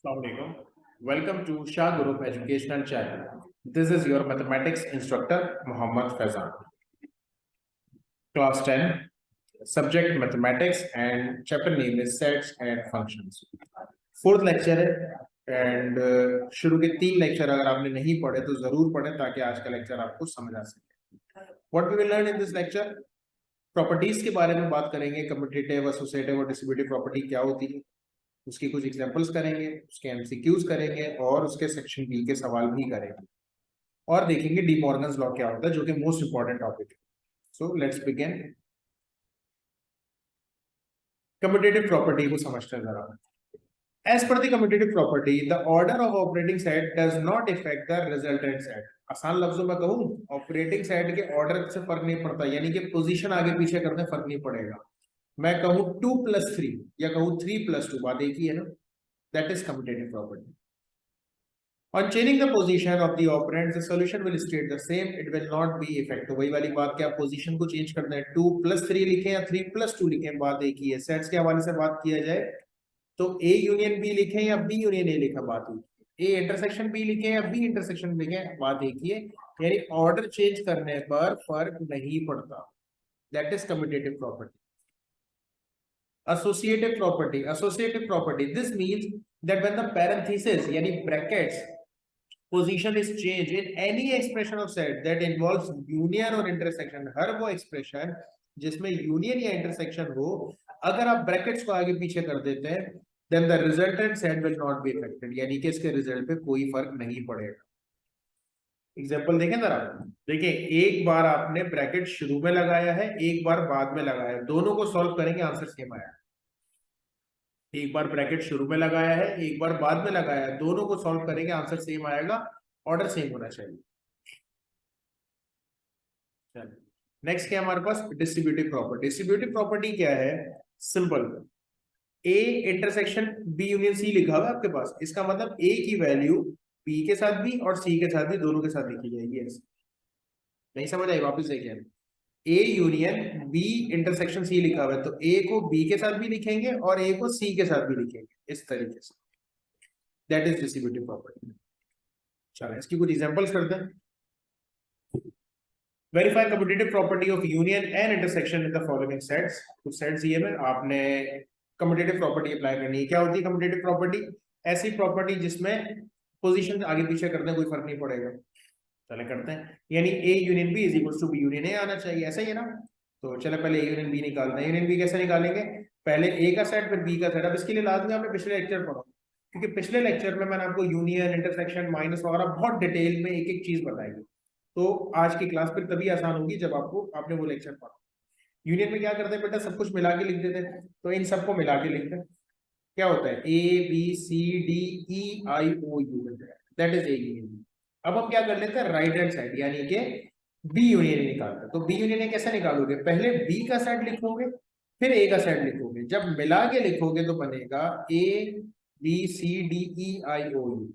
Assalamualaikum. Welcome to Shah Group Educational Channel. This is your mathematics instructor Muhammad Faizan. Class 10, subject mathematics and chapter name is sets and functions. Fourth lecture है and शुरू के 3 lecture अगर आपने नहीं पढ़े तो जरूर पढ़ें ताकि आज का लेक्चर आपको समझ आ सके. What we will learn in this lecture? Properties के बारे में बात करेंगे. कम्पिटिटिव, एसोसिएटिव और डिस्ट्रीब्यूटिव प्रॉपर्टी क्या होती है, उसकी कुछ एग्जांपल्स करेंगे, उसके एमसीक्यूज करेंगे और उसके सेक्शन बी के सवाल भी करेंगे और देखेंगे डी मॉर्गन्स लॉ क्या होता है, जो कि मोस्ट इंपॉर्टेंट टॉपिक है. So let's begin. Competitive property को समझते हैं जरा. As per the competitive property the order of operating set does not affect the resultant set. आसान लफ्जों में कहूं, ऑपरेटिंग सेट के ऑर्डर से फर्क नहीं पड़ता, यानी कि पोजीशन आगे पीछे करने फर्क नहीं पड़ेगा. मैं कहूं 2+3 या कहूं 3+2, बात एक ही है ना. That is competitive property. On changing the position of the operands, the solution will stay the same. It will not be effect. तो वही वाली बात, क्या पोजीशन को चेंज करना है, 2+3 लिखें या 3+2 लिखें, बात एक ही है. सेट्स के हवाले से बात किया जाए तो A यूनियन B लिखें या B यूनियन A लिखा, बात एक ही है. A इंटरसेक्शन B लिखें या B इंटरसेक्शन लिखें, बात एक ही है. यानी ऑर्डर चेंज करने पर फर्क नहीं पड़ता. That is commutative property. Associative property, this means that when the parenthesis यानी brackets position is changed in any expression of set that involves union or intersection, हर वो expression जिसमें union या intersection हो, अगर आप brackets को आगे पीछे कर देते हैं, then the resultant set will not be affected, यानी कि इसके रिजल्ट पे कोई फर्क नहीं पड़ेगा. एग्जाम्पल देखें जरा. देखिए, एक बार आपने ब्रैकेट शुरू में लगाया है, एक बार बाद में लगाया है, दोनों को सॉल्व करेंगे आंसर सेम आया. एक बार ब्रैकेट शुरू में लगाया है, एक बार बाद में लगाया है, दोनों को सॉल्व करेंगे आंसर सेम आएगा, ऑर्डर सेम होना चाहिए. नेक्स्ट क्या हमारे पास, डिस्ट्रीब्यूटिव प्रॉपर्टी. डिस्ट्रीब्यूटिव प्रॉपर्टी क्या है, simple. A intersection B union C लिखा हुआ है आपके पास, इसका मतलब ए की वैल्यू बी के साथ भी और सी के साथ भी, दोनों के साथ लिखी जाएगी. ऐसे नहीं समझ आई, वापस देखिए. A union B intersection C लिखा हुआ है, तो ए को बी के साथ भी लिखेंगे और ए को सी के साथ भी लिखेंगे, इस तरीके से. That is distributive property. चलो इसकी कुछ एग्जांपल्स करते हैं. Verify commutative property of union and intersection in the following sets. कुछ सेट्स ये में आपने कम्यूटेटिव प्रॉपर्टी अप्लाई करनी है. क्या होती है कम्यूटेटिव प्रॉपर्टी? ऐसी प्रॉपर्टी जिसमें पोजीशन आगे पीछे करने कोई फर्क नहीं पड़ेगा. चले करते हैं. यानी A union B is equal to B union A आना चाहिए, ऐसा ही है ना. तो चले पहले ए यूनियन बी निकालते हैं. यूनियन बी कैसे निकालेंगे, पहले ए का सेट फिर बी का सेट. अब इसके लिए लाजमी आपने पिछले लेक्चर पढ़ो, क्योंकि पिछले लेक्चर में मैंने आपको यूनियन, इंटरसेक्शन, माइनस वगैरह बहुत डिटेल में एक एक चीज बताई. तो आज की क्लास फिर तभी आसान होगी जब आपने वो लेक्चर पढ़ा. यूनियन में क्या करते हैं बेटा, सब कुछ मिला के लिख देते हैं. तो इन सबको मिला के लिखते हैं. क्या होता है, A B C D E I O U, that is A union. अब हम क्या कर लेते हैं, राइट हैंड साइड यानी कि बी यूनियन निकालते हैं. तो बी यूनियन कैसे निकालोगे, पहले बी का सेट लिखोगे फिर ए का सेट लिखोगे. जब मिला के लिखोगे तो बनेगा A B C D E I O U.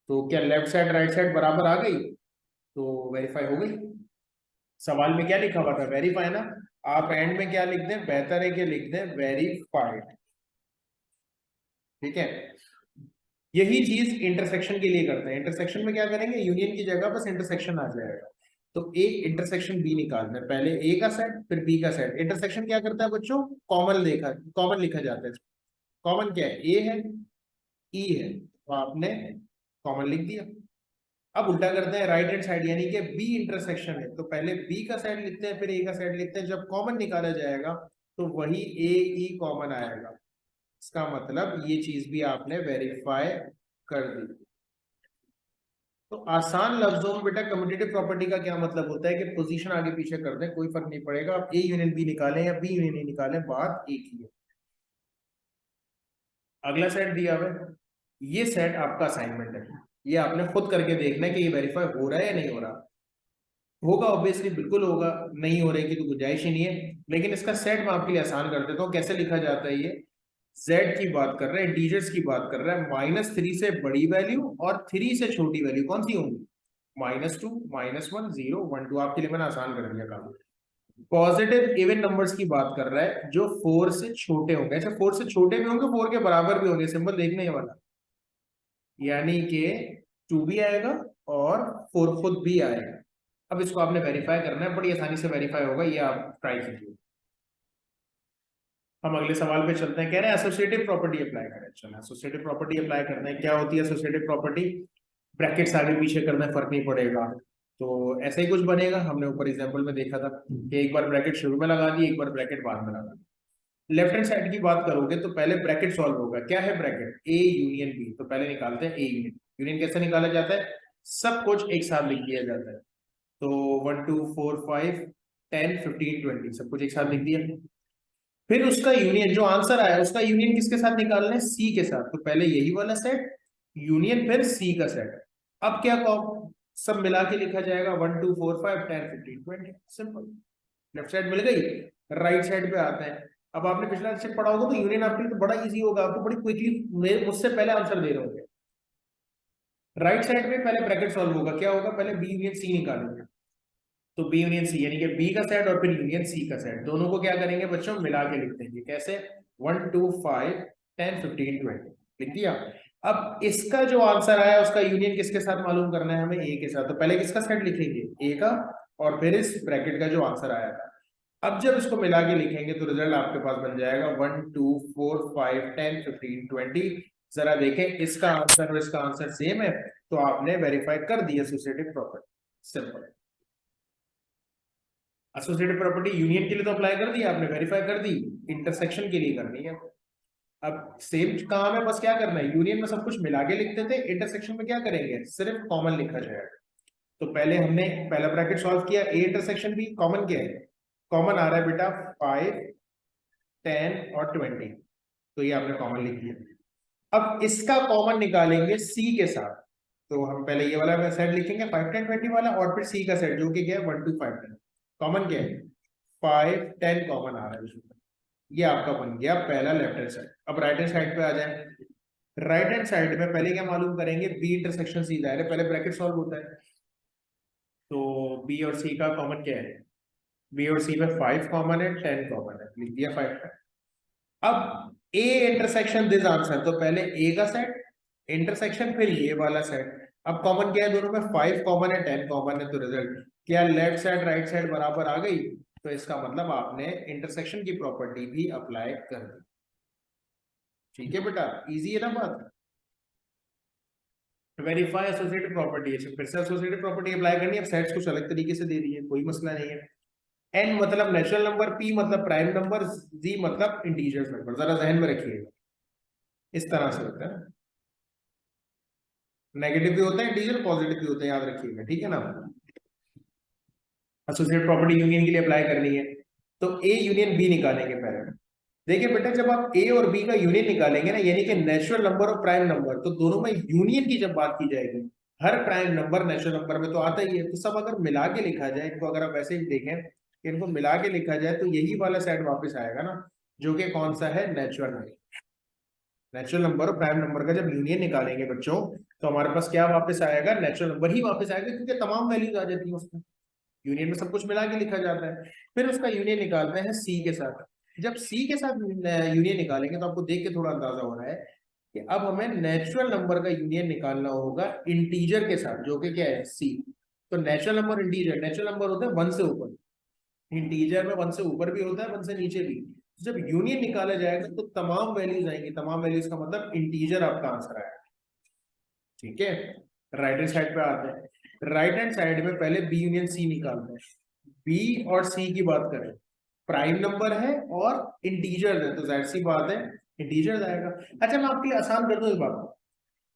तो क्या लेफ्ट साइड राइट साइड बराबर आ गई, तो वेरीफाई हो गई. सवाल में क्या लिखा हुआ था, वेरीफाई ना. आप एंड में क्या लिख दें, बेहतर है कि लिख दें वेरीफाइड. ठीक है. यही चीज इंटरसेक्शन के लिए करते हैं. इंटरसेक्शन में क्या करेंगे, यूनियन की जगह बस इंटरसेक्शन आ जाएगा. तो ए इंटरसेक्शन बी निकालना है, पहले ए का सेट फिर बी का सेट. इंटरसेक्शन क्या करता है बच्चों, कॉमन लिखा जाता है. कॉमन क्या है, ए है ई है, तो आपने कॉमन लिख दिया. अब उल्टा करते हैं राइट हैंड साइड, यानी कि बी इंटरसेक्शन है, तो पहले बी का साइड लिखते हैं फिर ए का साइड लिखते हैं. जब कॉमन निकाला जाएगा तो वही ए ई कॉमन आएगा. इसका मतलब ये चीज भी आपने वेरीफाई कर दी. तो आसान लफ्जों में बेटा कम्यूटेटिव प्रॉपर्टी का क्या मतलब होता है कि पोजीशन आगे पीछे कर दें कोई फर्क नहीं पड़ेगा. आप ए यूनियन बी निकालें या बी यूनियन ए निकालें, बात एक ही है. अगला सेट दिया हुआ है, ये सेट आपका असाइनमेंट है. ये आपने खुद करके देखना है कि ये वेरीफाई हो रहा है या नहीं हो रहा. होगा ऑब्वियसली, बिल्कुल होगा, नहीं हो रहे की तो गुंजाइश ही नहीं है. लेकिन इसका सेट मैं आपके लिए आसान कर देता हूँ. कैसे लिखा जाता है, ये z की बात कर रहे हैं, इंटीजर्स की बात कर रहे हैं. -3 से बड़ी वैल्यू और 3 से छोटी वैल्यू कौन सी होंगी, -2 -1 0 1 2. आपके लिए मैंने आसान कर दिया काम. पॉजिटिव इवन नंबर्स की बात कर रहा है जो 4 से छोटे होंगे. अच्छा 4 से छोटे भी होंगे, 4 के बराबर भी होंगे, सिंबल देखने वाला. यानी कि 2 भी आएगा और 4 खुद भी आएगा। अब इसको आपने वेरीफाई करना है, बड़ी आसानी से वेरीफाई होगा, ये आप ट्राई कीजिए। हम अगले सवाल पे चलते हैं। कह रहे हैं एसोसिएटिव प्रॉपर्टी अप्लाई करें। चलो एसोसिएटिव प्रॉपर्टी अप्लाई करते हैं। क्या होती है एसोसिएटिव प्रॉपर्टी? ब्रैकेट्स आगे पीछे करना फर्क नहीं पड़ेगा, तो ऐसा ही कुछ बनेगा। हमने ऊपर एग्जांपल में देखा था कि एक बार ब्रैकेट शुरू में लगा दी, एक बार ब्रैकेट बाद में लगा दी। लेफ्ट हैंड साइड की बात करोगे तो पहले ब्रैकेट सॉल्व होगा। क्या है ब्रैकेट? ए यूनियन बी। तो पहले निकालते हैं ए यूनियन। यूनियन कैसे निकाला जाता है? सब कुछ एक साथ लिख दिया जाता है। तो 1 2 4 5 10 15 20 सब कुछ एक साथ लिख दिया। फिर उसका यूनियन, जो आंसर आया उसका यूनियन किसके साथ निकालना है? सी के साथ। तो पहले यही वाला सेट यूनियन, फिर सी का सेट। अब क्या सब मिला के लिखा जाएगा 1 2 4 5 10 15 20। सिंपल। लेफ्ट साइड मिल गई। राइट साइड पे आते हैं। अब आपने पिछला सेट पढ़ा होगा तो यूनियन आपके लिए तो बड़ा इजी होगा, आपको बड़ी क्विकली मुझसे पहले आंसर दे रहे होंगे। राइट साइड में पहले ब्रैकेट सॉल्व होगा। क्या होगा? पहले बी यूनियन सी निकालेंगे। तो बी यूनियन सी यानी कि बी का सेट और फिर यूनियन सी का सेट, दोनों को क्या करेंगे बच्चों? मिला के लिख देंगे। कैसे? 1 2 5 10 15 20 लिख दिया। अब इसका जो आंसर आया उसका यूनियन किसके साथ मालूम करना है हमें? ए के साथ। तो पहले किसका सेट लिखेंगे? ए का, और फिर इस ब्रैकेट का जो आंसर आया था। अब जब इसको मिला के लिखेंगे तो रिजल्ट आपके पास बन जाएगा 1 2 4 5 10 15 20। जरा देखें इसका आंसर और इसका आंसर सेम है, तो आपने वेरीफाई कर दिया associative property. Simple. Associative property union के लिए तो अप्लाई कर दी आपने, वेरीफाई कर दी, इंटरसेक्शन के लिए करनी है। अब सेम काम है, बस क्या करना है? यूनियन में सब कुछ मिला के लिखते थे, इंटरसेक्शन में क्या करेंगे? सिर्फ कॉमन लिखा जाएगा। तो पहले हमने पहला ब्रैकेट सॉल्व किया, ए इंटरसेक्शन भी कॉमन क्या है? कॉमन आ रहा है बेटा 5 10 और 20, तो ये आपने कॉमन लिख दिया। अब इसका कॉमन निकालेंगे सी के साथ। तो हम पहले ये वाला सेट लिखेंगे 5 10 20 वाला, और फिर सी का सेट जो कि क्या है 1 2 5 10। कॉमन क्या है? 5 10 कॉमन आ रहा है उसमें। ये आपका बन गया पहला लेफ्ट हैंड साइड। अब राइट हैंड साइड पे आ जाए। राइट हैंड साइड में पहले क्या मालूम करेंगे? बी इंटरसेक्शन सी दायरे, पहले ब्रैकेट सॉल्व होता है। तो बी और सी का कॉमन क्या है? बी और सी में 5 कॉमन है, 10 कॉमन है, लिख दिया 5। अब ए इंटरसेक्शन दिस आंसर, तो पहले ए का सेट इंटरसेक्शन फिर ये वाला सेट। अब कॉमन क्या है दोनों में? 5 कॉमन है, 10 कॉमन है। तो रिजल्ट क्या? लेफ्ट साइड राइट साइड बराबर आ गई। तो इसका मतलब आपने इंटरसेक्शन की प्रॉपर्टी भी अप्लाई कर दी। ठीक है बेटा, इजी है ना बात? वेरीफाई एसोसिएटिव प्रॉपर्टी है, फिर से एसोसिएटिव प्रॉपर्टी अप्लाई करनी है। अब सेट्स कुछ अलग तरीके से दे दिए, कोई मसला नहीं है। एन मतलब नेचुरल नंबर, पी मतलब प्राइम नंबर, जी मतलब इंटीजर्स नंबर। जरा जहन में रखिएगा, इस तरह से होता है। नेगेटिव भी होता है इंटीजर, पॉजिटिव भी होते हैं, याद रखिएगा, ठीक है ना? एसोसिएटिव प्रॉपर्टी यूनियन के लिए अप्लाई करनी है, तो ए यूनियन बी निकालेंगे पहले। देखिए बेटा, जब आप ए और बी का यूनियन निकालेंगे ना, यानी कि नेचुरल नंबर और प्राइम नंबर, तो दोनों में यूनियन की जब बात की जाएगी, हर प्राइम नंबर नेचुरल नंबर में तो आता ही है। तो सब अगर मिला के लिखा जाए, इनको अगर आप वैसे ही देखें कि इनको मिला के लिखा जाए, तो यही वाला सेट वापस आएगा ना, जो कि कौन सा है? Natural number. नेचुरल नंबर और प्राइम नंबर का जब यूनियन निकालेंगे बच्चों, तो हमारे पास क्या वापस आएगा? नेचुरल नंबर ही वापस आएगा, क्योंकि तमाम वैल्यूज आ जाती है उसमें। यूनियन में सब कुछ मिला के लिखा जाता है। फिर उसका यूनियन निकालते हैं सी के साथ। जब सी के साथ यूनियन निकालेंगे, तो आपको देख के थोड़ा अंदाजा हो रहा है कि अब हमें नेचुरल नंबर का यूनियन निकालना होगा इंटीजर के साथ, जो कि क्या है? सी। तो natural number integer, natural number होता है 1 से ऊपर, इंटीजर में 1 से ऊपर भी होता है, 1 से नीचे भी। जब यूनियन निकाला जाएगा तो तमाम वैल्यूज आएंगी, तमाम वैल्यूज का मतलब इंटीजर आपका आंसर आएगा। ठीक है, राइट हैंड साइड पे आते हैं। राइट हैंड साइड में पहले बी यूनियन सी निकालते हैं। बी और सी की बात करें, प्राइम नंबर है और इंटीजर है, तो जाहिर सी बात है इंटीजर आएगा। अच्छा, मैं आपके लिए आसान कर दूं इस बात को।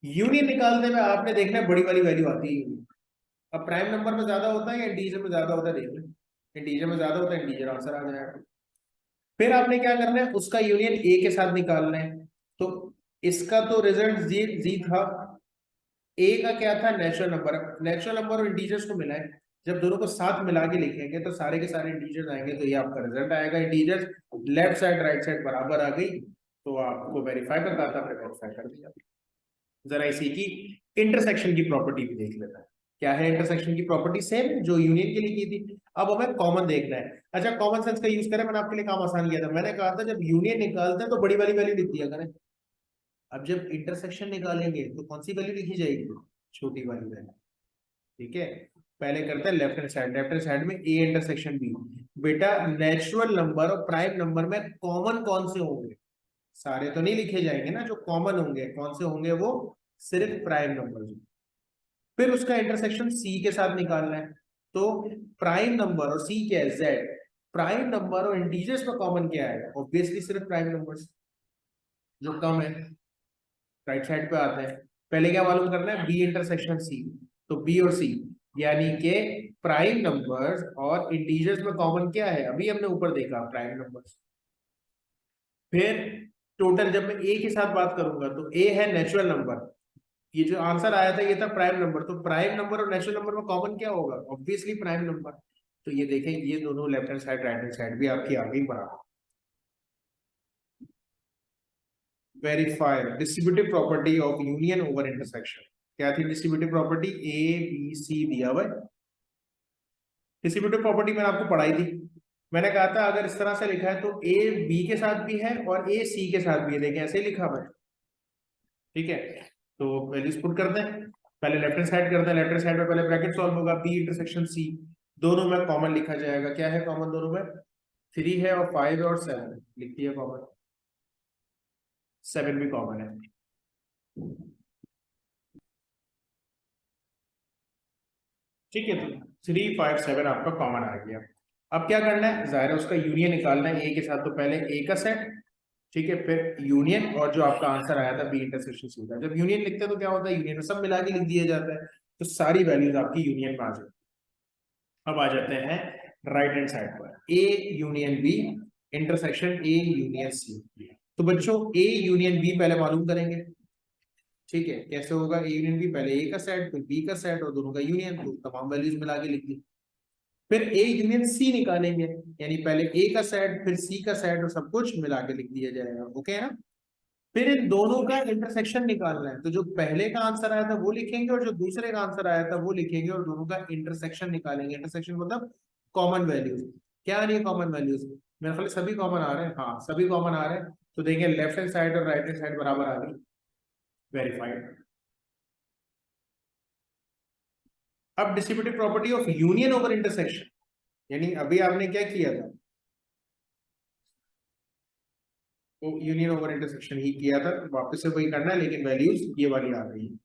यूनियन निकालने में आपने देखना है बड़ी वाली वैल्यू आती है। अब प्राइम नंबर में ज्यादा होता है या इंटीजर में ज्यादा होता है? देख लें, इंटीजर में ज्यादा होता है, इंटीजर आंसर आ जाएगा। फिर आपने क्या करना है? उसका यूनियन ए के साथ निकालना है। तो इसका तो रिजल्ट जी जी था। ए का क्या था? Natural number. नेचुरल नंबर और इंटीजर्स को मिलाएं, जब दोनों को साथ मिला के लिखेंगे तो सारे के सारे इंटीजर्स आएंगे, तो ये आपका रिजल्ट आएगा। Integers left side right side बराबर आ गई, तो आपको वेरीफाई करना था, फिर वेरीफाई कर दिया। जरा इसी की इंटरसेक्शन की प्रॉपर्टी भी देख लेता है। क्या है इंटरसेक्शन की प्रॉपर्टी? सेम जो यूनियन के लिए की थी। अब हमें कॉमन देखना है। अच्छा, कॉमन सेंस का यूज करें, मैंने आपके लिए काम आसान किया था। मैंने कहा था जब यूनियन निकालते हैं तो बड़ी वाली वैल्यू लिख दिया करें। अब जब इंटरसेक्शन निकालेंगे तो कौन सी वैल्यू लिखी जाएगी, छोटी वाली वैल्यू। ठीक है, पहले करते हैं left hand side. Left hand side में ए इंटरसेक्शन बी। बेटा नेचुरल नंबर और प्राइम नंबर में कॉमन कौन से होंगे, सारे तो नहीं लिखे जाएंगे ना, जो कॉमन होंगे कौन से होंगे, वो सिर्फ प्राइम नंबर। फिर उसका इंटरसेक्शन सी के साथ निकालना है। तो प्राइम नंबर और सी क्या है, जेड। प्राइम नंबर और इंटीजर्स में कॉमन क्या है, ऑब्वियसली सिर्फ प्राइम नंबर्स जो कम है। राइट साइड पे आते हैं, पहले क्या मालूम करना है, बी इंटरसेक्शन सी। तो बी और सी यानी कि प्राइम नंबर्स और इंटीजर्स में कॉमन क्या है, अभी हमने ऊपर देखा प्राइम नंबर्स। फिर टोटल जब मैं ए के साथ बात करूंगा तो ए है नेचुरल नंबर, ये जो आंसर आया था ये था प्राइम नंबर। तो प्राइम नंबर और नेचुरल नंबर में कॉमन क्या होगा, ऑब्वियसली प्राइम नंबर। तो ये देखें, ये दोनों left hand side right hand side भी आपकी आ गई बराबर। Verify distributive property of union over intersection. क्या थी distributive property, A B C दिया हुआ है। डिस्ट्रीब्यूटिव प्रॉपर्टी मैंने आपको पढ़ाई थी, मैंने कहा था अगर इस तरह से लिखा है तो ए बी के साथ भी है और ए सी के साथ भी है, देखें ऐसे ही लिखा हुआ है। ठीक है, तो वैल्यूज पुट करते हैं, पहले लेफ्ट हैंड साइड करते हैं। लेफ्ट हैंड साइड में पहले ब्रैकेट सॉल्व होगा, बी इंटरसेक्शन सी, दोनों में कॉमन लिखा जाएगा। क्या है कॉमन दोनों में, 3 है और 5 है और 7 लिख दिया कॉमन, 7 भी कॉमन है। ठीक है, तो 3 5 7 आपका कॉमन आ गया। अब क्या करना है, जाहिर है उसका यूनियन निकालना है ए के साथ। तो पहले ए का सेट, ठीक है, फिर यूनियन, और जो आपका आंसर आया था बी इंटरसेक्शन सी का। जब यूनियन लिखते हैं तो क्या होता है, यूनियन में सब मिला के लिख दिया जाता है, तो सारी वैल्यूज आपकी यूनियन में आ जाती है। अब आ जाते हैं राइट हैंड साइड पर, A union B intersection A union C. तो बच्चों ए यूनियन बी पहले मालूम करेंगे। ठीक है, कैसे होगा, ए यूनियन बी, पहले ए का सेट फिर बी का सेट और दोनों का यूनियन, तो तमाम वैल्यूज मिला के लिख दी। फिर ए यूनियन सी निकालेंगे, यानी पहले ए का सेट फिर सी का सेट और सब कुछ मिला के लिख दिया जाएगा। ओके है ना। फिर इन दोनों का इंटरसेक्शन निकालना है, तो जो पहले का आंसर आया था वो लिखेंगे और जो दूसरे का आंसर आया था वो लिखेंगे और दोनों का इंटरसेक्शन निकालेंगे। इंटरसेक्शन मतलब कॉमन वैल्यूज। क्या आ रही है कॉमन वैल्यूज, मेरे ख्याल सभी कॉमन आ रहे हैं, हाँ सभी कॉमन आ रहे हैं। तो देखें लेफ्ट हैंड साइड और राइट हैंड साइड बराबर आ गई, वेरीफाइड। अब distributive property of union over intersection, यानी अभी आपने क्या किया था, वो यूनियन ओवर इंटरसेक्शन ही किया था, वापस से वही करना है, लेकिन वैल्यूज ये वाली आ रही है।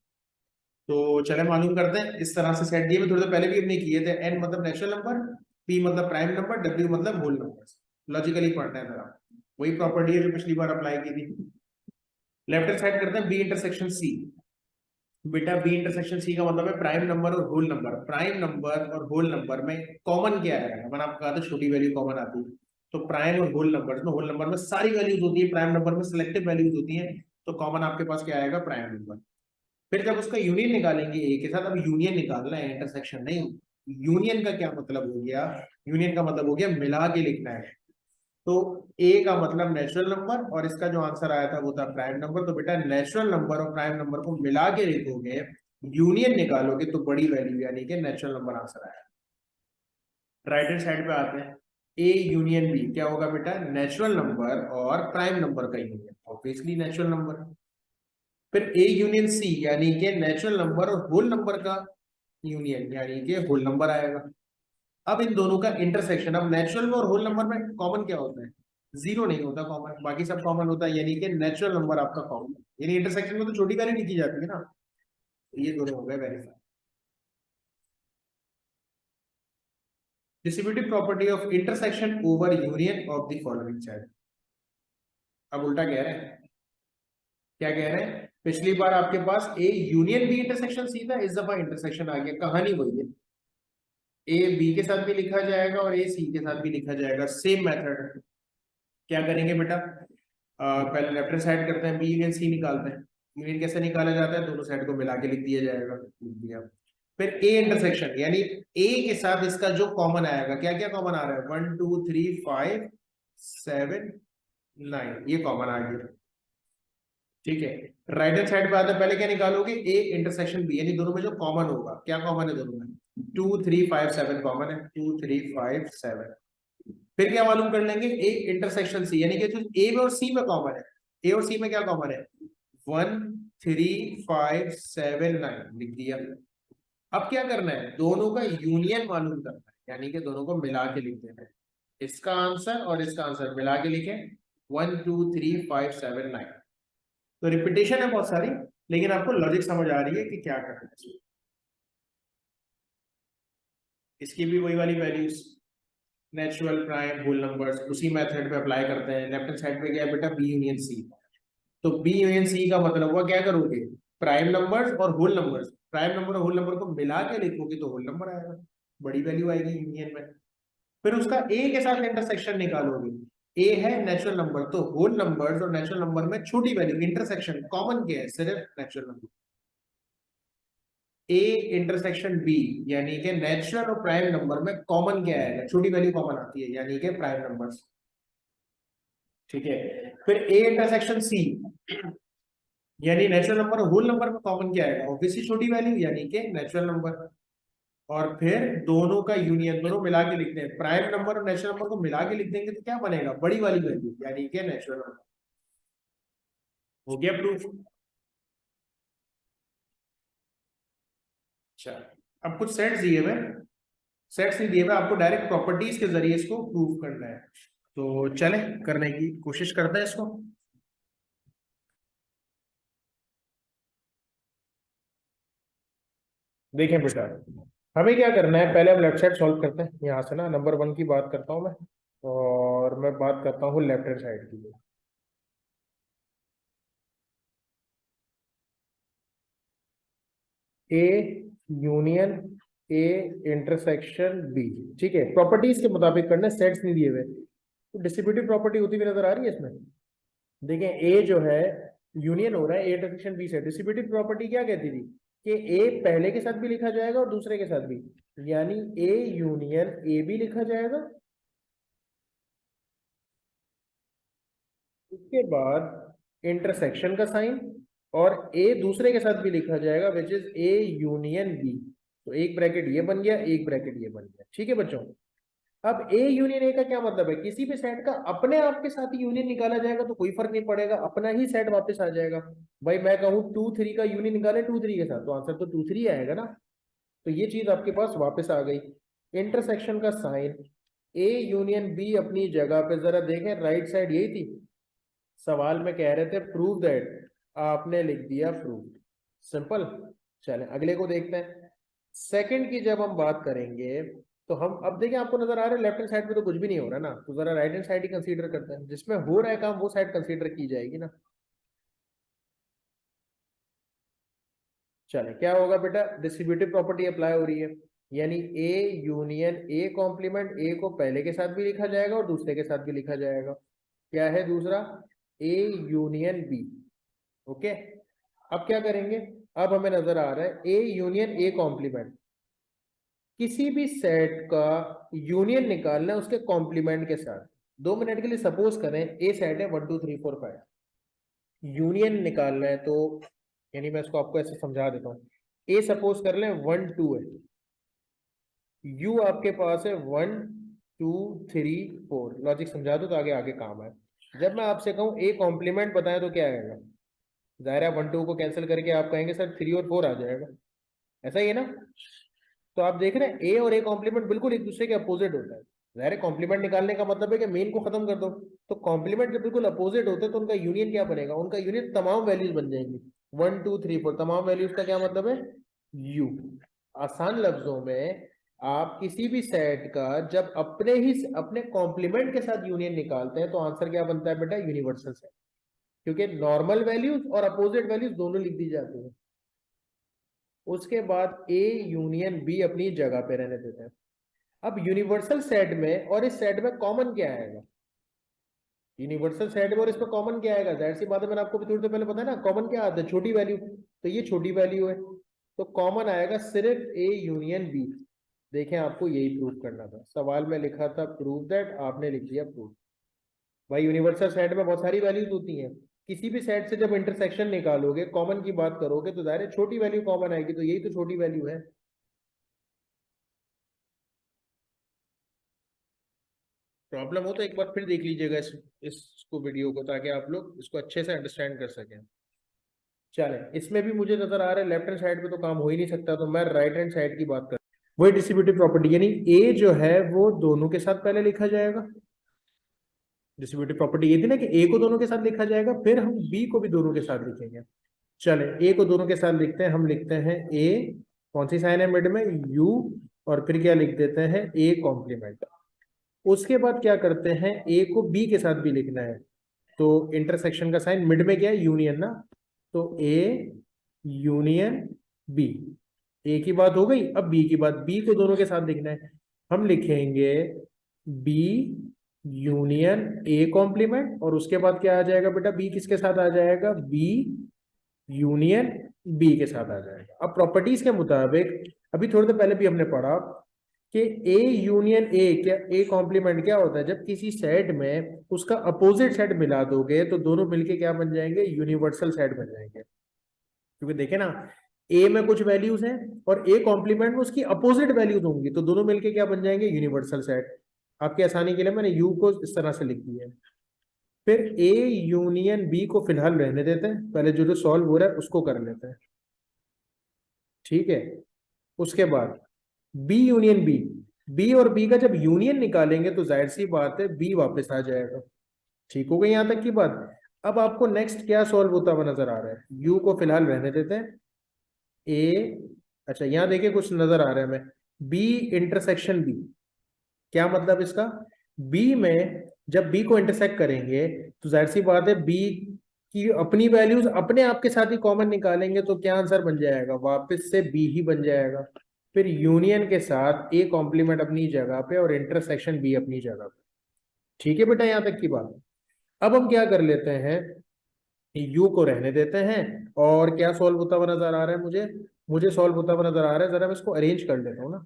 तो चले मालूम करते हैं, इस तरह से सेट दिए में थोड़े पहले भी हमने किए थे। एन मतलब नेचुरल नंबर, पी मतलब प्राइम नंबर, डब्ल्यू मतलब होल नंबर। लॉजिकली पढ़ना है जरा, वही प्रॉपर्टी है जो पिछली बार अप्लाई की थी। लेफ्ट हैंड साइड करते हैं बी इंटरसेक्शन सी। बेटा बी इंटरसेक्शन सी का मतलब है प्राइम नंबर और होल नंबर। प्राइम नंबर और होल नंबर में कॉमन क्या है, मैंने आपको कहा था छोटी वैल्यू कॉमन आती है। तो प्राइम और होल नंबर में, होल नंबर में सारी वैल्यूज होती है, प्राइम नंबर में सिलेक्टिव वैल्यूज होती है। तो कॉमन आपके पास क्या आएगा, प्राइम नंबर। फिर जब उसका यूनियन निकालेंगे ए के साथ, अब यूनियन निकालना है, इंटरसेक्शन नहीं। यूनियन का क्या मतलब हो गया, यूनियन का मतलब हो गया मिला के लिखना है। तो ए का मतलब नेचुरल नंबर और इसका जो आंसर आया था वो था प्राइम नंबर। तो बेटा नेचुरल नंबर और प्राइम नंबर को मिला के लिखोगे, यूनियन निकालोगे तो बड़ी वैल्यू यानी कि नेचुरल नंबर आंसर आया। राइट हैंड साइड पे आते हैं, ए यूनियन बी क्या होगा बेटा, नेचुरल नंबर और प्राइम नंबर का यूनियन, ऑब्वियसली नेचुरल नंबर। फिर ए यूनियन सी यानी कि नेचुरल नंबर और होल नंबर का यूनियन, यानी कि होल नंबर आएगा। अब इन दोनों का इंटरसेक्शन, अब नेचुरल में और होल नंबर में कॉमन क्या होता है, जीरो नहीं होता कॉमन, बाकी सब कॉमन होता है, यानी कि नेचुरल नंबर आपका कॉमन, यानी इंटरसेक्शन में तो छोटी वैल्यू लिखी जाती है ना। तो ये दोनों हो गए verify. Distributive property of intersection over union of the following set. अब उल्टा कह रहे हैं, क्या कह रहे हैं, पिछली बार आपके पास A union B intersection C था, इस दफा इंटरसेक्शन आ गया। कहानी वही है, ए बी के साथ भी लिखा जाएगा और ए सी के साथ भी लिखा जाएगा, सेम मेथड। क्या करेंगे बेटा, पहले लेफ्ट हैंड साइड करते हैं, बी यूनियन सी निकालते हैं। यूनियन कैसे निकाला जाता है, दोनों साइड को मिला के लिख दिया जाएगा, लिख दिया। फिर ए इंटरसेक्शन, यानी ए के साथ इसका जो कॉमन आएगा, क्या क्या कॉमन आ रहा है, 1 2 3 5 7 9, ये कॉमन आ गया। ठीक है, राइट हैंड साइड पे आते हैं, पहले क्या निकालोगे, ए इंटरसेक्शन बी, यानी दोनों में जो कॉमन होगा, क्या कॉमन है दोनों में, 2 3 5 7 कॉमन है, 2 3 5 7। फिर क्या मालूम कर लेंगे, ए इंटरसेक्शन सी, यानी कि जो ए में और सी में कॉमन है, ए और सी में क्या कॉमन है, 13579 लिख दिया। अब क्या करना है, दोनों का यूनियन मालूम करना है, यानी कि दोनों को मिला के लिख देना है। इसका आंसर और इसका आंसर मिला के लिखे 123,579। तो रिपीटेशन है बहुत सारी, लेकिन आपको लॉजिक समझ आ रही है कि क्या करना है। इसकी भी वही वाली values, natural prime whole numbers, उसी मेथड पे अप्लाई करते हैं। लेफ्ट हैंड साइड पे क्या है बेटा, बी यूनियन सी। तो बी यूनियन सी का मतलब हुआ क्या करोगे, प्राइम नंबर्स और होल नंबर्स, प्राइम नंबर और होल नंबर को मिला के लिखोगे तो होल नंबर आएगा, बड़ी वैल्यू आएगी यूनियन में। फिर उसका ए के साथ इंटरसेक्शन निकालोगे। ए है नेचुरल नंबर, तो होल नंबर्स और नेचुरल नंबर में छोटी वैल्यू, इंटरसेक्शन कॉमन क्या है, सिर्फ natural number. A intersection B, यानी कि नेचुरल और प्राइम नंबर में कॉमन क्या है, छोटी वैल्यू कॉमन आती है, यानी कि प्राइम नंबर्स। ठीक है। फिर ए इंटरसेक्शन सी, यानी नेचुरल नंबर और होल नंबर में कॉमन क्या आएगा, ऑब्वियसली छोटी वैल्यू, यानी कि नेचुरल नंबर। और फिर दोनों का यूनियन, दोनों मिला के लिखते हैं, प्राइम नंबर और नेचुरल नंबर को मिला के लिख देंगे तो क्या बनेगा, बड़ी वाली वैल्यू, यानी कि नेचुरल नंबर। हो गया प्रूफ। अच्छा, अब कुछ सेट्स दिए हुए, सेट्स नहीं दिए हुए, आपको डायरेक्ट प्रॉपर्टीज के जरिए इसको प्रूव करना है। तो चले करने की कोशिश करते हैं इसको। देखें बेटा, हमें क्या करना है, पहले हम लेफ्ट साइड सॉल्व करते हैं। यहाँ से ना नंबर 1 की बात करता हूँ मैं, और मैं बात करता हूँ लेफ्ट हैंड साइड की। A union A intersection B, ठीक है, प्रॉपर्टीज के मुताबिक करना, सेट्स नहीं दिए हुए। तो डिस्ट्रीब्यूटिव प्रॉपर्टी होती हुई नजर आ रही है इसमें। देखें ए जो है यूनियन हो रहा है ए इंटरसेक्शन बी से। डिस्ट्रीब्यूटिव प्रॉपर्टी क्या कहती थी कि ए पहले के साथ भी लिखा जाएगा और दूसरे के साथ भी, यानी ए यूनियन ए भी लिखा जाएगा, उसके बाद इंटरसेक्शन का साइन, और ए दूसरे के साथ भी लिखा जाएगा, which is A union B. तो एक ब्रैकेट ये बन गया, एक ब्रैकेट ये बन गया, ठीक है बच्चों। अब ए यूनियन ए का क्या मतलब है, किसी भी सेट का अपने आप के साथ ही यूनियन निकाला जाएगा तो कोई फर्क नहीं पड़ेगा, अपना ही सेट वापस आ जाएगा। भाई मैं कहूँ 2 3 का यूनियन निकाले 2 3 के साथ, तो आंसर तो 2 3 आएगा ना। तो ये चीज आपके पास वापस आ गई। इंटरसेक्शन का साइन, ए यूनियन बी अपनी जगह पे, जरा देखें राइट साइड यही थी, सवाल में कह रहे थे प्रूव दैट, आपने लिख दिया प्रूव, सिंपल। चलें अगले को देखते हैं। सेकंड की जब हम बात करेंगे तो हम अब देखें, आपको नजर आ रहा है लेफ्ट हैंड साइड पे तो कुछ भी नहीं हो रहा ना, तो जरा राइट हैंड साइड ही कंसीडर करते हैं, जिसमें हो रहा है काम वो साइड कंसीडर की जाएगी ना। चले क्या होगा बेटा, डिस्ट्रीब्यूटिव प्रॉपर्टी अप्लाई हो रही है, यानी ए यूनियन ए कॉम्प्लीमेंट, ए को पहले के साथ भी लिखा जाएगा और दूसरे के साथ भी लिखा जाएगा। क्या है दूसरा, ए यूनियन बी। ओके, अब क्या करेंगे, अब हमें नजर आ रहा है ए यूनियन ए कॉम्प्लीमेंट, किसी भी सेट का यूनियन निकालना है उसके कॉम्प्लीमेंट के साथ। 2 मिनट के लिए सपोज करें ए सेट है 1 2 3 4 5, यूनियन निकालना है तो, यानी मैं इसको आपको ऐसे समझा देता हूँ। ए सपोज कर लें 1 2 है, यू आपके पास है 1 2 3 4, लॉजिक समझा दो तो आगे आगे काम है। जब मैं आपसे कहूँ ए कॉम्प्लीमेंट बताएं तो क्या आएगा, जाहिर है 1 2 को कैंसिल करके आप कहेंगे सर 3 और 4 आ जाएगा, ऐसा ही है ना। तो आप देख रहे हैं ए और ए कॉम्प्लीमेंट बिल्कुल एक दूसरे के अपोजिट होता है। जाहिर है कॉम्प्लीमेंट निकालने का मतलब है कि मेन को खत्म कर दो, तो कॉम्प्लीमेंट जब बिल्कुल अपोजिट होते हैं तो उनका यूनियन क्या बनेगा, उनका यूनियन तमाम वैल्यूज बन जाएंगी। 1 2 3 4 तमाम वैल्यूज का क्या मतलब है, यू। आसान लफ्जों में आप किसी भी सेट का जब अपने कॉम्प्लीमेंट के साथ यूनियन निकालते हैं तो आंसर क्या बनता है बेटा, यूनिवर्सल सेट, क्योंकि नॉर्मल वैल्यूज और अपोजिट वैल्यूज दोनों लिख दी जाती है। उसके बाद ए यूनियन बी अपनी जगह पे रहने देते हैं। अब यूनिवर्सल सेट में और इस सेट में कॉमन क्या आएगा, यूनिवर्सल सेट में और इसमें कॉमन क्या आएगा, जाहिर सी बात है, मैंने आपको भी थोड़ी देर पहले बताया ना, कॉमन क्या आता है, छोटी वैल्यू, तो ये छोटी वैल्यू है, तो कॉमन आएगा सिर्फ ए यूनियन बी। देखें आपको यही प्रूव करना था, सवाल में लिखा था प्रूव दैट, आपने लिख दिया प्रूव। भाई यूनिवर्सल सेट में बहुत सारी वैल्यूज होती हैं, किसी भी सेट से जब इंटरसेक्शन निकालोगे कॉमन की बात करोगे तो जाहिर है छोटी वैल्यू कॉमन आएगी, तो यही तो छोटी वैल्यू है। प्रॉब्लम हो तो एक बार फिर देख लीजिएगा इसको वीडियो को, ताकि आप लोग इसको अच्छे से अंडरस्टैंड कर सकें। चले, इसमें भी मुझे नजर आ रहा है लेफ्ट हैंड साइड पे तो काम हो ही नहीं सकता, तो मैं राइट हैंड साइड की बात कर, वही डिस्ट्रीब्यूटिव प्रॉपर्टी, यानी ए जो है वो दोनों के साथ पहले लिखा जाएगा। डिस्ट्रीब्यूटिव प्रॉपर्टी ये थी ना कि ए को दोनों के साथ लिखा जाएगा, फिर हम बी को भी दोनों के साथ लिखेंगे। चले, ए को दोनों के साथ लिखते हैं, हम लिखते हैं ए, कौन सी साइन है मिड में, यू, और फिर क्या लिख देते हैं, ए कॉम्प्लीमेंट। उसके बाद क्या करते हैं, ए को बी के साथ भी लिखना है, तो इंटरसेक्शन का साइन मिड में क्या है, यूनियन ना, तो ए यूनियन बी। ए की बात हो गई, अब बी की बात, बी को दोनों के साथ लिखना है, हम लिखेंगे बी यूनियन ए कॉम्प्लीमेंट, और उसके बाद क्या आ जाएगा बेटा, बी किसके साथ आ जाएगा, बी यूनियन बी के साथ आ जाएगा। अब प्रॉपर्टीज के मुताबिक अभी थोड़ी देर पहले भी हमने पढ़ा कि ए यूनियन ए, क्या ए कॉम्प्लीमेंट क्या होता है, जब किसी सेट में उसका अपोजिट सेट मिला दोगे तो दोनों मिलके क्या बन जाएंगे, यूनिवर्सल सेट बन जाएंगे। क्योंकि देखे ना, ए में कुछ वैल्यूज हैं और ए कॉम्प्लीमेंट में उसकी अपोजिट वैल्यूज होंगी, तो दोनों मिलके क्या बन जाएंगे, यूनिवर्सल सेट। आपकी आसानी के लिए मैंने यू को इस तरह से लिख दिया है। फिर ए यूनियन बी को फिलहाल रहने देते हैं, पहले जो जो सॉल्व हो रहा है उसको कर लेते हैं, ठीक है। उसके बाद बी यूनियन बी, बी और बी का जब यूनियन निकालेंगे तो जाहिर सी बात है बी वापस आ जाएगा। ठीक हो गई यहां तक की बात। अब आपको नेक्स्ट क्या सॉल्व होता हुआ नजर आ रहा है, यू को फिलहाल रहने देते हैं, ए, अच्छा यहां देखिए कुछ नजर आ रहा है हमें, बी इंटरसेक्शन बी, क्या मतलब इसका, बी में जब बी को इंटरसेक्ट करेंगे तो जाहिर सी बात है बी की अपनी वैल्यूज अपने आप के साथ ही कॉमन निकालेंगे, तो क्या आंसर बन जाएगा, वापस से बी ही बन जाएगा। फिर यूनियन के साथ ए कॉम्प्लीमेंट अपनी जगह पे और इंटरसेक्शन बी अपनी जगह पे। ठीक है बेटा, यहां तक की बात। अब हम क्या कर लेते हैं, यू को रहने देते हैं, और क्या सॉल्व होता हुआ नजर आ रहा है मुझे, मुझे सॉल्व होता हुआ नजर आ रहा है, जरा मैं इसको अरेंज कर लेता हूँ ना।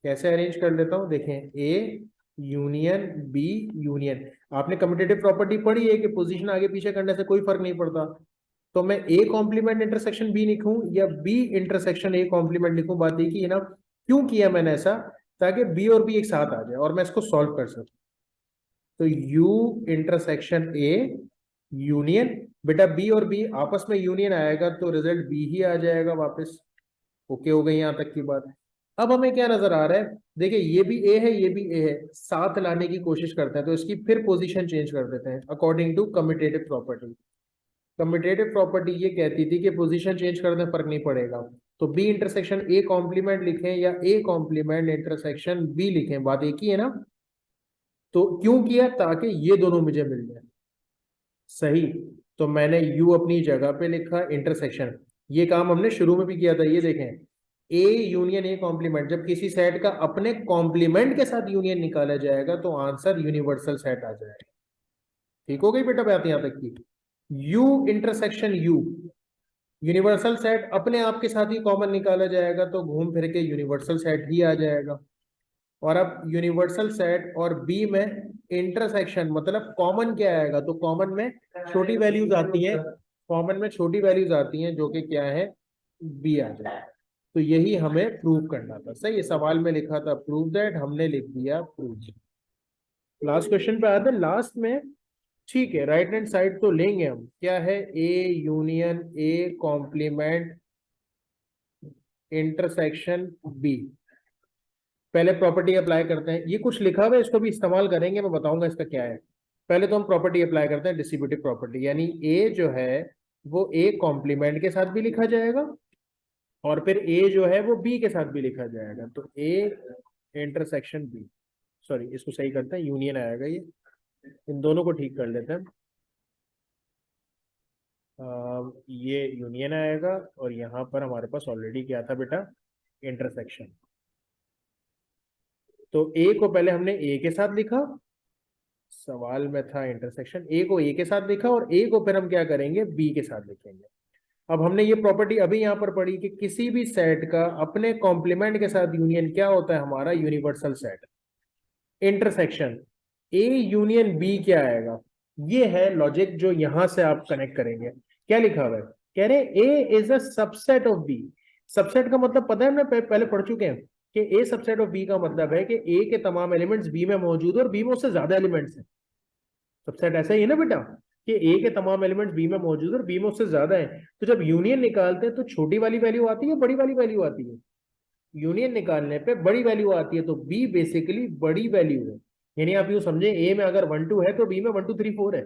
कैसे अरेंज कर लेता हूँ, देखें, ए यूनियन बी यूनियन, आपने कम्यूटेटिव प्रॉपर्टी पढ़ी है कि पोजीशन आगे पीछे करने से कोई फर्क नहीं पड़ता, तो मैं ए कॉम्प्लीमेंट इंटरसेक्शन बी लिखूं या बी इंटरसेक्शन ए कॉम्प्लीमेंट लिखूं, बात एक ही है ना। क्यों किया मैंने ऐसा, ताकि बी और बी एक साथ आ जाए और मैं इसको सॉल्व कर सकूं। तो यू इंटरसेक्शन ए यूनियन, बेटा बी और बी आपस में यूनियन आएगा तो रिजल्ट बी ही आ जाएगा वापस। ओके हो गई यहां तक की बात। अब हमें क्या नजर आ रहा है, देखिए ये भी ए है ये भी ए है, साथ लाने की कोशिश करते हैं, तो इसकी फिर पोजीशन चेंज कर देते हैं according to commutative property. Commutative property ये कहती थी कि पोजीशन चेंज करने फर्क नहीं पड़ेगा, तो बी इंटरसेक्शन ए कॉम्प्लीमेंट लिखें या ए कॉम्प्लीमेंट इंटरसेक्शन बी लिखें, बात एक ही है ना। तो क्यों किया, ताकि ये दोनों मुझे मिल जाए, सही। तो मैंने यू अपनी जगह पे लिखा, इंटरसेक्शन, ये काम हमने शुरू में भी किया था, ये देखें, ए यूनियन ए कॉम्प्लीमेंट, जब किसी सेट का अपने कॉम्प्लीमेंट के साथ यूनियन निकाला जाएगा तो आंसर यूनिवर्सल सेट आ जाएगा। ठीक हो गई बेटा बात यहां तक की। You intersection you, universal set अपने आप के साथ ही कॉमन निकाला जाएगा तो घूम फिर के यूनिवर्सल सेट ही आ जाएगा। और अब यूनिवर्सल सेट और बी में इंटरसेक्शन मतलब कॉमन क्या आएगा, तो कॉमन में छोटी वैल्यूज आती हैं, कॉमन में छोटी वैल्यूज आती हैं जो कि क्या है, बी आ जाएगा। तो यही हमें प्रूव करना था, सही है, सवाल में लिखा था प्रूव दैट, हमने लिख दिया प्रूव। लास्ट क्वेश्चन पे आते हैं लास्ट में, ठीक है, राइट हैंड साइड तो लेंगे हम, क्या है, A union A complement intersection B. पहले प्रॉपर्टी अप्लाई करते हैं, ये कुछ लिखा हुआ है इसको भी इस्तेमाल करेंगे, मैं बताऊंगा इसका क्या है। पहले तो हम प्रॉपर्टी अप्लाई करते हैं, डिस्ट्रीब्यूटिव प्रॉपर्टी, यानी ए जो है वो ए कॉम्प्लीमेंट के साथ भी लिखा जाएगा और फिर ए जो है वो बी के साथ भी लिखा जाएगा, तो ए इंटरसेक्शन बी, सॉरी इसको सही करते हैं, यूनियन आएगा ये, इन दोनों को ठीक कर लेते हैं। ये यूनियन आएगा और यहाँ पर हमारे पास ऑलरेडी क्या था बेटा, इंटरसेक्शन। तो ए को पहले हमने ए के साथ लिखा, सवाल में था इंटरसेक्शन, ए को ए के साथ लिखा और ए को फिर हम क्या करेंगे, बी के साथ लिखेंगे। अब हमने ये प्रॉपर्टी अभी यहां पर पढ़ी कि किसी भी सेट का अपने कॉम्प्लीमेंट के साथ यूनियन क्या होता है, हमारा universal set. Intersection A union B क्या आएगा, ये है लॉजिक जो यहां से आप कनेक्ट करेंगे। क्या लिखा हुआ है, कह रहे A is a subset of B. Subset का मतलब पता है, हमने पहले पढ़ चुके हैं कि ए सबसेट ऑफ बी का मतलब है कि ए के तमाम एलिमेंट्स बी में मौजूद है और बी में उससे ज्यादा एलिमेंट्स हैं। सबसेट ऐसा ही है ना बेटा, कि ए के तमाम एलिमेंट्स बी में मौजूद है और बी में उससे ज्यादा है, तो जब यूनियन निकालते हैं तो छोटी वाली वैल्यू आती है, बड़ी वाली वैल्यू आती है? यूनियन निकालने पे बड़ी वैल्यू आती है, तो बी बेसिकली बड़ी वैल्यू है। यानी आप यूं समझे, ए में अगर 1 2 है तो बी में 1 2 3 4 है,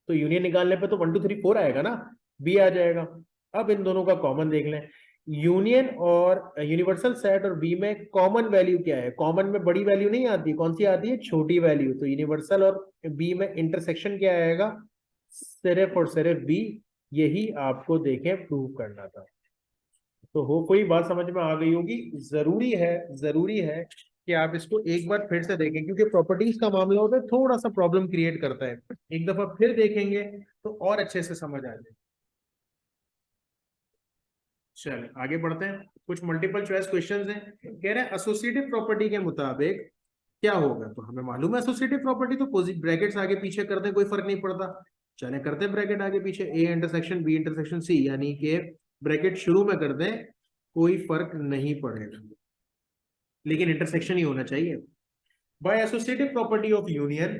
तो यूनियन निकालने पे तो 1 2 3 4 आएगा ना, बी आ जाएगा। अब इन दोनों का कॉमन देख लें। यूनियन और यूनिवर्सल सेट और बी में कॉमन वैल्यू क्या है? कॉमन में बड़ी वैल्यू नहीं आती, कौन सी आती है? छोटी वैल्यू। तो यूनिवर्सल और बी में इंटरसेक्शन क्या आएगा? सिर्फ और सिर्फ बी। यही आपको देखें प्रूव करना था। तो हो कोई बात समझ में आ गई होगी। जरूरी है कि आप इसको एक बार फिर से देखें, क्योंकि प्रॉपर्टीज का मामला होता है थोड़ा सा प्रॉब्लम क्रिएट करता है। एक दफा फिर देखेंगे तो और अच्छे से समझ आ जाए। चलिए आगे बढ़ते हैं। कुछ मल्टीपल चॉइस क्वेश्चंस हैं। कह रहे हैं एसोसिएटिव प्रॉपर्टी के मुताबिक क्या होगा? तो हमें मालूम है एसोसिएटिव प्रॉपर्टी तो ब्रैकेट्स आगे पीछे करते हैं, कोई फर्क नहीं पड़ता। चले करते हैं ब्रैकेट आगे पीछे, A intersection B intersection C, यानी कि ब्रैकेट शुरू में कर दें, कोई फर्क नहीं पड़ेगा, लेकिन इंटरसेक्शन ही होना चाहिए। By associative property of union,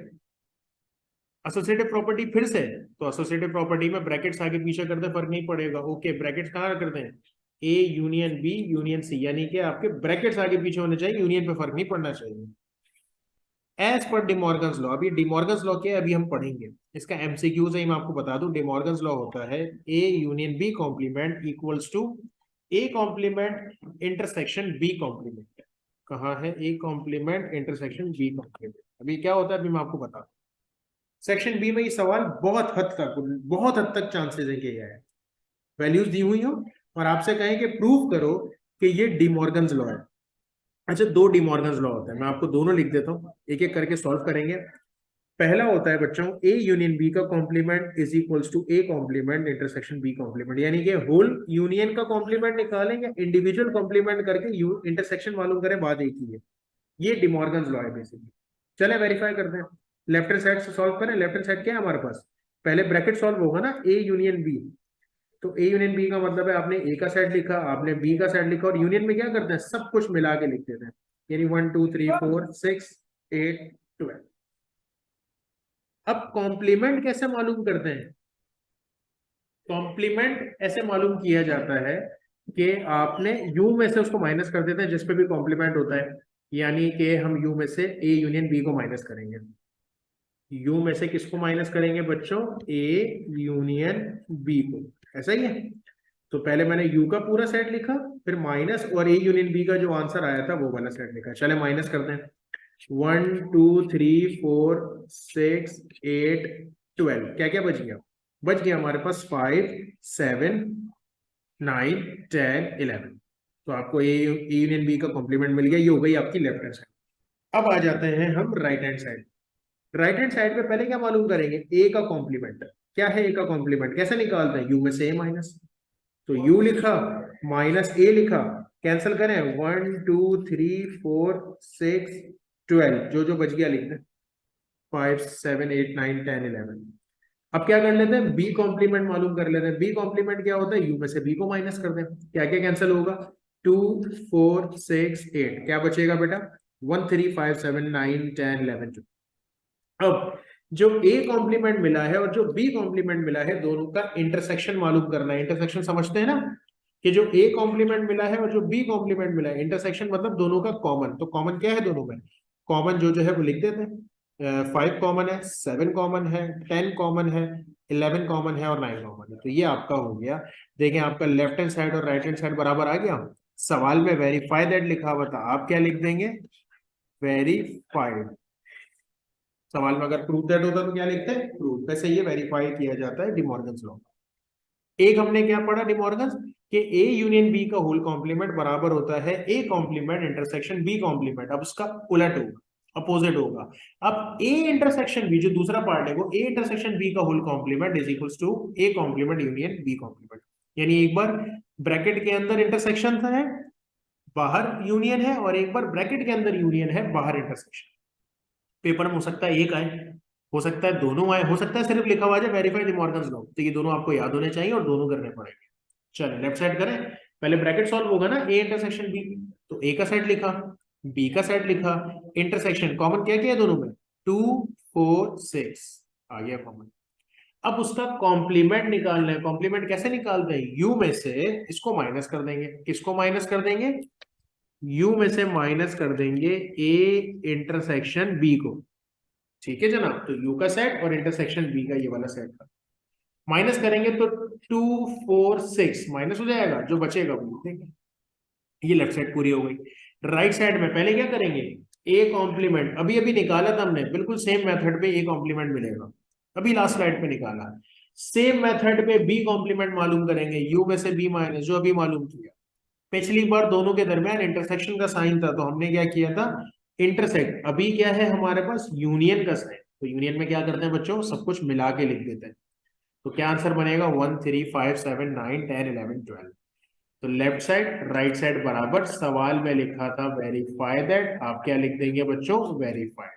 associative property फिर से, तो एसोसिएटिव प्रॉपर्टी में ब्रैकेट्स आगे पीछे करते फर्क नहीं पड़ेगा। ओके, ब्रैकेट्स कहाँ करते हैं? A union B union C, यानी कि आपके ब्रैकेट्स आगे पीछे होने चाहिए, यूनियन पे फर्क नहीं पड़ना चाहिए। एज पर डिमॉर्गन्स लॉ, अभी डिमॉर्गन्स लॉ क्या है अभी हम पढ़ेंगे, इसका एमसीक्यूज है, मैं आपको बता दूं। डिमॉर्गन्स लॉ होता है A union B complement equals to A complement intersection B complement. कहाँ है A complement intersection B complement? अभी क्या होता है अभी मैं आपको बता दूं। सेक्शन बी में ये सवाल बहुत हद तक चांसेस है कि यह है, वैल्यूज दी हुई हो और आपसे कहें कि प्रूव करो कि ये डिमॉर्गन्स लॉ है। अच्छा, दो डिमॉर्गन्स लॉ होता है, मैं आपको दोनों लिख देता हूँ, एक एक करके सॉल्व करेंगे। पहला होता है बच्चों ए यूनियन बी का complement is equals to A complement intersection B complement, यानी कि होल यूनियन का कॉम्प्लीमेंट निकालेंगे, इंडिविजुअल कॉम्प्लीमेंट करके इंटरसेक्शन मालूम करें, बात एक ही है। ये डिमॉर्गन्स लॉ है बेसिकली। चले वेरीफाई करते हैं, लेफ्ट हैंड साइड से सॉल्व करें। लेफ्ट हैंड साइड क्या है हमारे पास? पहले ब्रैकेट सॉल्व होगा ना, ए यूनियन बी। तो ए यूनियन बी का मतलब है आपने ए का सेट लिखा, आपने बी का सेट लिखा, और यूनियन में क्या करते हैं, सब कुछ मिला के लिख देते हैं, यानी 1 2 3 4 6 8 12। अब कॉम्प्लीमेंट कैसे मालूम करते हैं? कॉम्प्लीमेंट ऐसे मालूम किया जाता है कि आपने यू में से उसको माइनस कर देते हैं जिस पे भी कॉम्प्लीमेंट होता है, यानी कि हम यू में से ए यूनियन बी को माइनस करेंगे। यू में से किसको माइनस करेंगे बच्चों? ए यूनियन बी को, ऐसा ही है। तो पहले मैंने यू का पूरा सेट लिखा, फिर माइनस, और ए यूनियन बी का जो आंसर आया था वो वाला सेट लिखा। चले माइनस करते हैं। 1 2 3 4 6 8 12, क्या क्या बच गया? बच गया हमारे पास 5 7 9 10 11। तो आपको ए यूनियन बी का कॉम्प्लीमेंट मिल गया, ये हो गई आपकी लेफ्ट हैंड साइड। अब आ जाते हैं हम right hand side. Right hand side पे पहले क्या मालूम करेंगे? ए का कॉम्प्लीमेंट क्या है? ए का कॉम्प्लीमेंट कैसे निकालते हैं? यू में से ए माइनस, तो यू लिखा माइनस ए लिखा, कैंसिल करें, 1 2 3 4 6 12, जो जो बच गया लिख दें, 5 7 8 9 10 11। अब क्या कर लेते हैं? बी कॉम्प्लीमेंट मालूम कर लेते हैं। बी कॉम्प्लीमेंट क्या होता है? यू में से बी को माइनस कर दें, क्या क्या कैंसिल होगा? 2 4 6 8, क्या बचेगा बेटा? 1 3 5 7 9 10 11। अब जो ए कॉम्प्लीमेंट मिला है और जो बी कॉम्प्लीमेंट मिला है, दोनों का इंटरसेक्शन मालूम करना है। इंटरसेक्शन समझते हैं ना, कि जो ए कॉम्प्लीमेंट मिला है और जो बी कॉम्प्लीमेंट मिला है, इंटरसेक्शन मतलब दोनों का कॉमन। तो कॉमन क्या है दोनों में? कॉमन जो जो है वो लिख देते हैं। 5 कॉमन है, 7 कॉमन है, 10 कॉमन है, 11 कॉमन है और 9 कॉमन है। तो ये आपका हो गया। देखें आपका लेफ्ट हैंड साइड और राइट हैंड साइड बराबर आ गया। सवाल में वेरीफाई दैट लिखा हुआ था, आप क्या लिख देंगे? वेरीफाइड। सवाल में अगर प्रूफ दैट होता तो क्या लिखते हैं? प्रूफ। वैसे ये वेरीफाई किया जाता है डिमॉर्गन्स लॉ। एक हमने क्या पढ़ा डिमॉर्गन्स, कि ए यूनियन बी का होल कॉम्प्लीमेंट बराबर होता है A complement intersection B complement. अब उसका उलट होगा, अपोजिट होगा। अब ए इंटरसेक्शन बी, जो दूसरा पार्ट है, वो ए इंटरसेक्शन बी का whole complement is equals to A complement union B complement. यानी एक बार ब्रैकेट के अंदर इंटरसेक्शन है, बाहर यूनियन है, और एक बार ब्रैकेट के अंदर यूनियन है, बाहर इंटरसेक्शन। पेपर में हो सकता है एक आए, हो सकता है दोनों आए, हो सकता है सिर्फ लिखा हुआ है वेरीफाई डिमॉर्गन्स लॉ। तो ये दोनों आपको याद होने चाहिए और दोनों करने पड़ेंगे। चलो लेफ्ट साइड करें। पहले ब्रैकेट सॉल्व होगा ना, ए इंटरसेक्शन बी, तो ए का साइड लिखा, बी का साइड लिखा, इंटरसेक्शन कॉमन क्या किया दोनों में? 2 4 6 आ गया कॉमन। अब उसका कॉम्प्लीमेंट निकालना है। कॉम्प्लीमेंट कैसे निकालते हैं? यू में से इसको माइनस कर देंगे। किसको माइनस कर देंगे? यू में से माइनस कर देंगे ए इंटरसेक्शन बी को। ठीक है जनाब, तो यू का सेट और इंटरसेक्शन बी का ये वाला सेट का माइनस करेंगे तो 2 4 6 माइनस हो जाएगा, जो बचेगा वो ठीक है। ये लेफ्ट साइड पूरी हो गई। राइट साइड में पहले क्या करेंगे? ए कॉम्प्लीमेंट अभी अभी निकाला था हमने, बिल्कुल सेम मेथड पे ए कॉम्प्लीमेंट मिलेगा, अभी लास्ट स्लाइड पे निकाला। सेम मेथड पे बी कॉम्प्लीमेंट मालूम करेंगे, यू में से बी माइनस, जो अभी मालूम किया। पिछली बार दोनों के दरमियान इंटरसेक्शन का साइन था, तो हमने क्या किया था? इंटरसेक्ट। अभी क्या है हमारे पास? यूनियन का साइन। तो यूनियन में क्या करते हैं बच्चों? सब कुछ मिला के लिख देते हैं। तो क्या आंसर बनेगा? 1 3 5 7 9 10 11 12। तो लेफ्ट साइड राइट साइड बराबर। सवाल में लिखा था वेरीफाई दैट, आप क्या लिख देंगे बच्चों? वेरीफाई।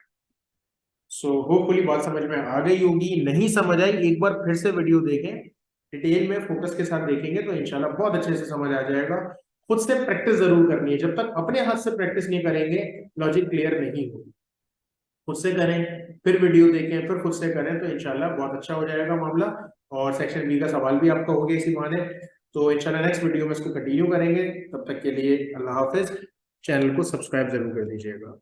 सो होपफुली बात समझ में आ गई होगी। नहीं समझ आई, एक बार फिर से वीडियो देखें, डिटेल में फोकस के साथ देखेंगे तो इंशाल्लाह बहुत अच्छे से समझ आ जाएगा। खुद से प्रैक्टिस जरूर करनी है, जब तक अपने हाथ से प्रैक्टिस नहीं करेंगे लॉजिक क्लियर नहीं होगी। खुद से करें, फिर वीडियो देखें, फिर खुद से करें, तो इंशाल्लाह बहुत अच्छा हो जाएगा मामला। और सेक्शन बी का सवाल भी आपका हो गया इसी बहाने। तो इंशाल्लाह नेक्स्ट वीडियो में इसको कंटिन्यू करेंगे। तब तक के लिए अल्लाह हाफिज। चैनल को सब्सक्राइब जरूर कर दीजिएगा।